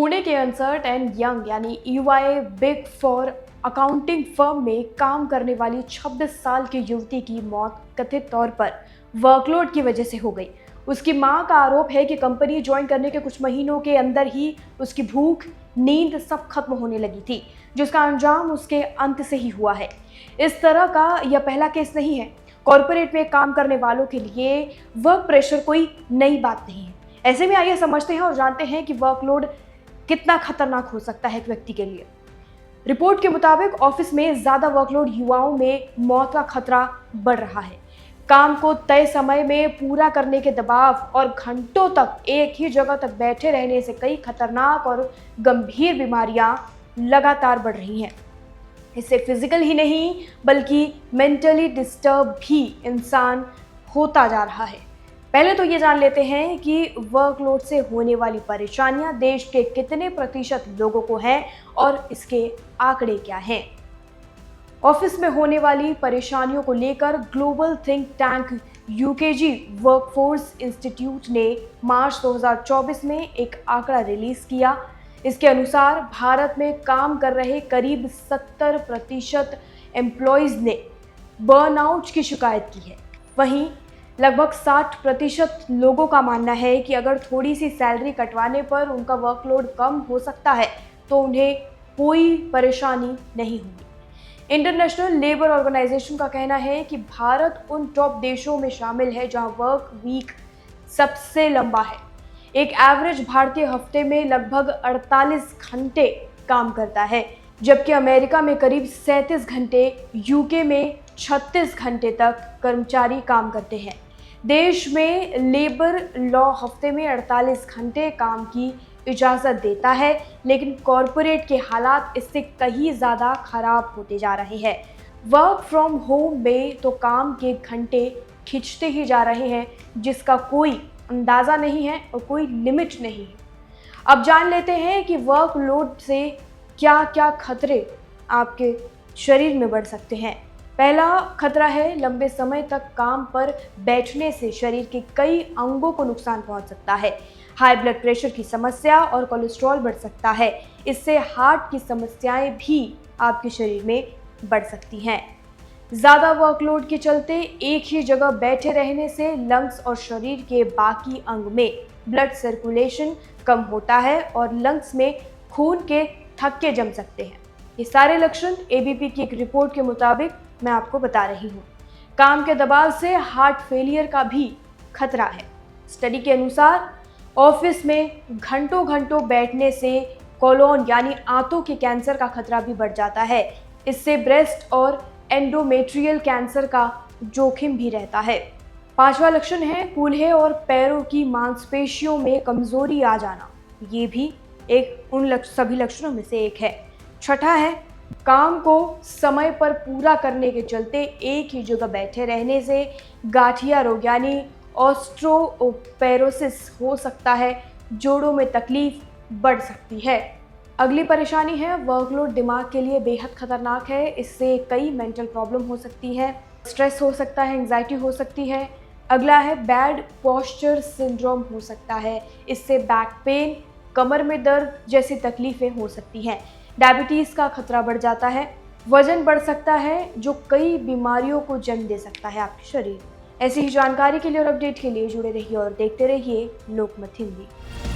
पुणे के अनसर्ट and young यानी EY big four accounting firm में काम करने वाली 26 साल की युवती की मौत कथित तौर पर वर्कलोड की वजह से हो गई। उसकी मां का आरोप है कि कंपनी ज्वाइन करने के कुछ महीनों के अंदर ही उसकी भूख, नींद सब खत्म होने लगी थी, जिसका अंजाम उसके अंत से ही हुआ है। इस तरह का यह पहला केस नहीं है। कॉर्पोरेट में काम करने वालों के लिए वर्क प्रेशर कोई नई बात नहीं है। ऐसे में आइए समझते हैं और जानते हैं कि वर्कलोड कितना खतरनाक हो सकता है एक व्यक्ति के लिए। रिपोर्ट के मुताबिक ऑफिस में ज्यादा वर्कलोड युवाओं में मौत का खतरा बढ़ रहा है। काम को तय समय में पूरा करने के दबाव और घंटों तक एक ही जगह तक बैठे रहने से कई खतरनाक और गंभीर बीमारियां लगातार बढ़ रही हैं। इससे फिजिकल ही नहीं बल्कि मेंटली डिस्टर्ब भी इंसान होता जा रहा है। पहले तो ये जान लेते हैं कि वर्कलोड से होने वाली परेशानियां देश के कितने प्रतिशत लोगों को हैं और इसके आंकड़े क्या हैं। ऑफिस में होने वाली परेशानियों को लेकर global think tank UKG workforce institute ने मार्च 2024 में एक आंकड़ा रिलीज किया। इसके अनुसार भारत में काम कर रहे करीब 70% एम्प्लॉयज ने बर्नआउट की शिकायत की है। वहीं लगभग 60% लोगों का मानना है कि अगर थोड़ी सी सैलरी कटवाने पर उनका वर्कलोड कम हो सकता है तो उन्हें कोई परेशानी नहीं होगी। इंटरनेशनल लेबर ऑर्गेनाइजेशन का कहना है कि भारत उन टॉप देशों में शामिल है जहां वर्क वीक सबसे लंबा है। एक एवरेज भारतीय हफ्ते में लगभग 48 घंटे काम करता है, जबकि अमेरिका में करीब 37 घंटे, UK में 36 घंटे तक कर्मचारी काम करते हैं। देश में लेबर लॉ हफ्ते में 48 घंटे काम की इजाज़त देता है, लेकिन कॉरपोरेट के हालात इससे कहीं ज़्यादा खराब होते जा रहे हैं। वर्क फ्रॉम होम में तो काम के घंटे खिंचते ही जा रहे हैं, जिसका कोई अंदाज़ा नहीं है और कोई लिमिट नहीं है। अब जान लेते हैं कि वर्कलोड से क्या क्या खतरे आपके शरीर में बढ़ सकते हैं। पहला खतरा है लंबे समय तक काम पर बैठने से शरीर के कई अंगों को नुकसान पहुंच सकता है। हाई ब्लड प्रेशर की समस्या और कोलेस्ट्रॉल बढ़ सकता है। इससे हार्ट की समस्याएं भी आपके शरीर में बढ़ सकती हैं। ज़्यादा वर्कलोड के चलते एक ही जगह बैठे रहने से लंग्स और शरीर के बाकी अंग में ब्लड सर्कुलेशन कम होता है और लंग्स में खून के थक्के जम सकते हैं। ये सारे लक्षण ABP की एक रिपोर्ट के मुताबिक मैं आपको बता रही हूँ। काम के दबाव से हार्ट फेलियर का भी खतरा है। स्टडी के अनुसार ऑफिस में घंटों घंटों बैठने से कोलोन यानी आंतों के कैंसर का खतरा भी बढ़ जाता है। इससे ब्रेस्ट और एंडोमेट्रियल कैंसर का जोखिम भी रहता है। पांचवा लक्षण है कूल्हे और पैरों की मांसपेशियों में कमजोरी आ जाना। ये भी एक उन सभी लक्षणों में से एक है। छठा है काम को समय पर पूरा करने के चलते एक ही जगह बैठे रहने से गाठिया रोग यानी ऑस्ट्रोपेरोसिस हो सकता है। जोड़ों में तकलीफ बढ़ सकती है। अगली परेशानी है वर्कलोड दिमाग के लिए बेहद खतरनाक है। इससे कई मेंटल प्रॉब्लम हो सकती है, स्ट्रेस हो सकता है, एंग्जाइटी हो सकती है। अगला है बैड पोस्चर सिंड्रोम हो सकता है। इससे बैक पेन, कमर में दर्द जैसी तकलीफें हो सकती हैं। डायबिटीज़ का खतरा बढ़ जाता है। वजन बढ़ सकता है जो कई बीमारियों को जन्म दे सकता है आपके शरीर। ऐसी ही जानकारी के लिए और अपडेट के लिए जुड़े रहिए और देखते रहिए लोकमत हिंदी।